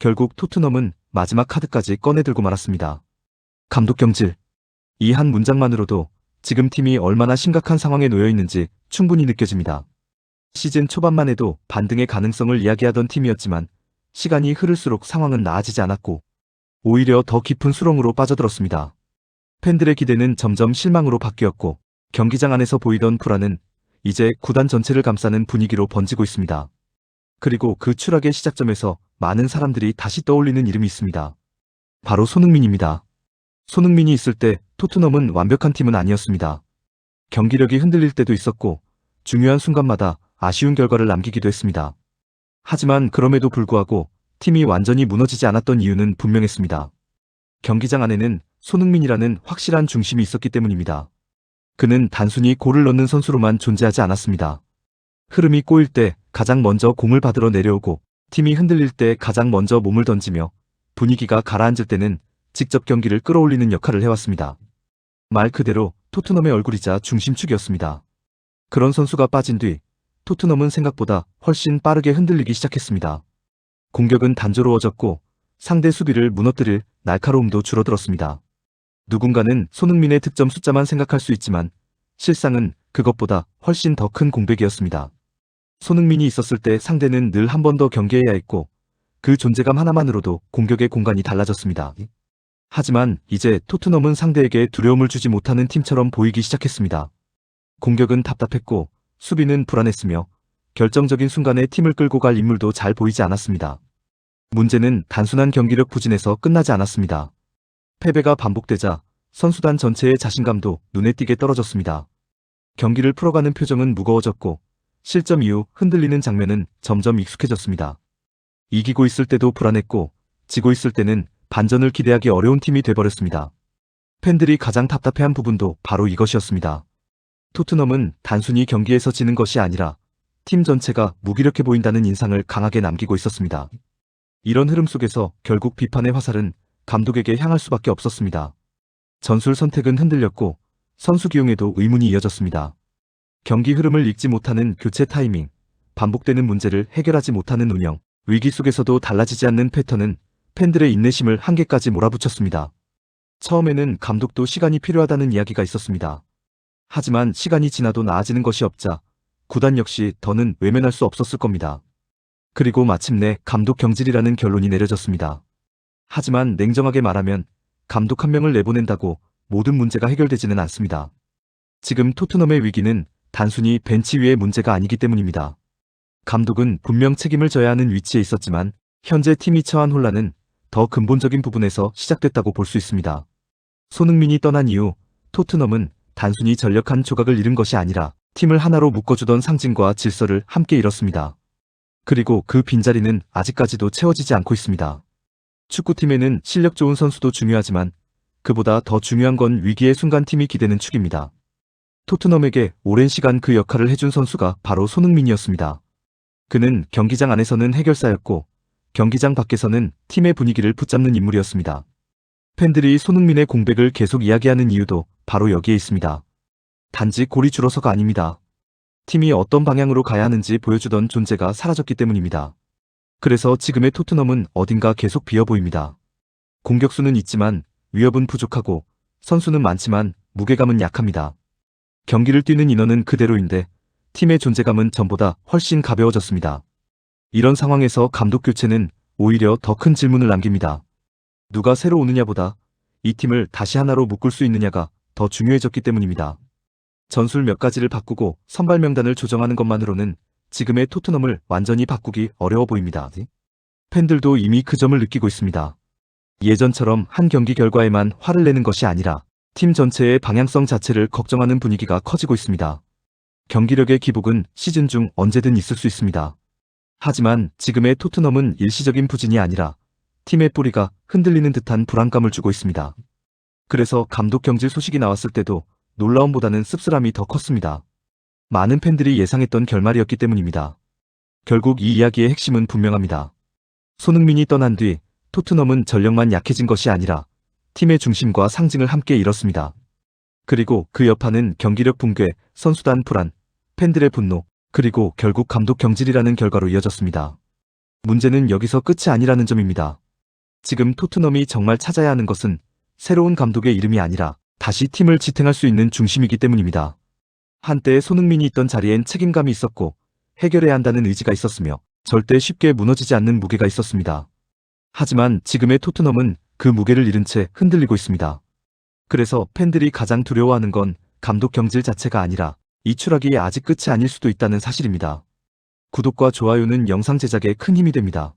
결국 토트넘은 마지막 카드까지 꺼내들고 말았습니다. 감독 경질. 이 한 문장만으로도 지금 팀이 얼마나 심각한 상황에 놓여 있는지 충분히 느껴집니다. 시즌 초반만 해도 반등의 가능성을 이야기하던 팀이었지만 시간이 흐를수록 상황은 나아지지 않았고 오히려 더 깊은 수렁으로 빠져들었습니다. 팬들의 기대는 점점 실망으로 바뀌었고 경기장 안에서 보이던 불안은 이제 구단 전체를 감싸는 분위기로 번지고 있습니다. 그리고 그 추락의 시작점에서 많은 사람들이 다시 떠올리는 이름이 있습니다. 바로 손흥민입니다. 손흥민이 있을 때 토트넘은 완벽한 팀은 아니었습니다. 경기력이 흔들릴 때도 있었고 중요한 순간마다 아쉬운 결과를 남기기도 했습니다. 하지만 그럼에도 불구하고 팀이 완전히 무너지지 않았던 이유는 분명했습니다. 경기장 안에는 손흥민이라는 확실한 중심이 있었기 때문입니다. 그는 단순히 골을 넣는 선수로만 존재하지 않았습니다. 흐름이 꼬일 때 가장 먼저 공을 받으러 내려오고 팀이 흔들릴 때 가장 먼저 몸을 던지며 분위기가 가라앉을 때는 직접 경기를 끌어올리는 역할을 해왔습니다. 말 그대로 토트넘의 얼굴이자 중심축이었습니다. 그런 선수가 빠진 뒤 토트넘은 생각보다 훨씬 빠르게 흔들리기 시작했습니다. 공격은 단조로워졌고 상대 수비를 무너뜨릴 날카로움도 줄어들었습니다. 누군가는 손흥민의 득점 숫자만 생각할 수 있지만 실상은 그것보다 훨씬 더 큰 공백이었습니다. 손흥민이 있었을 때 상대는 늘 한 번 더 경계해야 했고 그 존재감 하나만으로도 공격의 공간이 달라졌습니다. 하지만 이제 토트넘은 상대에게 두려움을 주지 못하는 팀처럼 보이기 시작했습니다. 공격은 답답했고 수비는 불안했으며 결정적인 순간에 팀을 끌고 갈 인물도 잘 보이지 않았습니다. 문제는 단순한 경기력 부진에서 끝나지 않았습니다. 패배가 반복되자 선수단 전체의 자신감도 눈에 띄게 떨어졌습니다. 경기를 풀어가는 표정은 무거워졌고 실점 이후 흔들리는 장면은 점점 익숙해졌습니다. 이기고 있을 때도 불안했고 지고 있을 때는 반전을 기대하기 어려운 팀이 돼버렸습니다. 팬들이 가장 답답해한 부분도 바로 이것이었습니다. 토트넘은 단순히 경기에서 지는 것이 아니라 팀 전체가 무기력해 보인다는 인상을 강하게 남기고 있었습니다. 이런 흐름 속에서 결국 비판의 화살은 감독에게 향할 수밖에 없었습니다. 전술 선택은 흔들렸고 선수 기용에도 의문이 이어졌습니다. 경기 흐름을 읽지 못하는 교체 타이밍, 반복되는 문제를 해결하지 못하는 운영, 위기 속에서도 달라지지 않는 패턴은 팬들의 인내심을 한계까지 몰아붙였습니다. 처음에는 감독도 시간이 필요하다는 이야기가 있었습니다. 하지만 시간이 지나도 나아지는 것이 없자 구단 역시 더는 외면할 수 없었을 겁니다. 그리고 마침내 감독 경질이라는 결론이 내려졌습니다. 하지만 냉정하게 말하면 감독 한 명을 내보낸다고 모든 문제가 해결되지는 않습니다. 지금 토트넘의 위기는 단순히 벤치 위의 문제가 아니기 때문입니다. 감독은 분명 책임을 져야 하는 위치에 있었지만 현재 팀이 처한 혼란은 더 근본적인 부분에서 시작됐다고 볼 수 있습니다. 손흥민이 떠난 이후 토트넘은 단순히 전력한 조각을 잃은 것이 아니라 팀을 하나로 묶어주던 상징과 질서를 함께 잃었습니다. 그리고 그 빈자리는 아직까지도 채워지지 않고 있습니다. 축구팀에는 실력 좋은 선수도 중요하지만 그보다 더 중요한 건 위기의 순간 팀이 기대는 축입니다. 토트넘에게 오랜 시간 그 역할을 해준 선수가 바로 손흥민이었습니다. 그는 경기장 안에서는 해결사였고 경기장 밖에서는 팀의 분위기를 붙잡는 인물이었습니다. 팬들이 손흥민의 공백을 계속 이야기하는 이유도 바로 여기에 있습니다. 단지 골이 줄어서가 아닙니다. 팀이 어떤 방향으로 가야 하는지 보여주던 존재가 사라졌기 때문입니다. 그래서 지금의 토트넘은 어딘가 계속 비어 보입니다. 공격수는 있지만 위협은 부족하고 선수는 많지만 무게감은 약합니다. 경기를 뛰는 인원은 그대로인데 팀의 존재감은 전보다 훨씬 가벼워졌습니다. 이런 상황에서 감독 교체는 오히려 더 큰 질문을 남깁니다. 누가 새로 오느냐보다 이 팀을 다시 하나로 묶을 수 있느냐가 더 중요해졌기 때문입니다. 전술 몇 가지를 바꾸고 선발 명단을 조정하는 것만으로는 지금의 토트넘을 완전히 바꾸기 어려워 보입니다. 팬들도 이미 그 점을 느끼고 있습니다. 예전처럼 한 경기 결과에만 화를 내는 것이 아니라 팀 전체의 방향성 자체를 걱정하는 분위기가 커지고 있습니다. 경기력의 기복은 시즌 중 언제든 있을 수 있습니다. 하지만 지금의 토트넘은 일시적인 부진이 아니라 팀의 뿌리가 흔들리는 듯한 불안감을 주고 있습니다. 그래서 감독 경질 소식이 나왔을 때도 놀라움보다는 씁쓸함이 더 컸습니다. 많은 팬들이 예상했던 결말이었기 때문입니다. 결국 이 이야기의 핵심은 분명합니다. 손흥민이 떠난 뒤 토트넘은 전력만 약해진 것이 아니라 팀의 중심과 상징을 함께 잃었습니다. 그리고 그 여파는 경기력 붕괴, 선수단 불안, 팬들의 분노, 그리고 결국 감독 경질이라는 결과로 이어졌습니다. 문제는 여기서 끝이 아니라는 점입니다. 지금 토트넘이 정말 찾아야 하는 것은 새로운 감독의 이름이 아니라 다시 팀을 지탱할 수 있는 중심이기 때문입니다. 한때 손흥민이 있던 자리엔 책임감이 있었고 해결해야 한다는 의지가 있었으며 절대 쉽게 무너지지 않는 무게가 있었습니다. 하지만 지금의 토트넘은 그 무게를 잃은 채 흔들리고 있습니다. 그래서 팬들이 가장 두려워하는 건 감독 경질 자체가 아니라 이 추락이 아직 끝이 아닐 수도 있다는 사실입니다. 구독과 좋아요는 영상 제작에 큰 힘이 됩니다.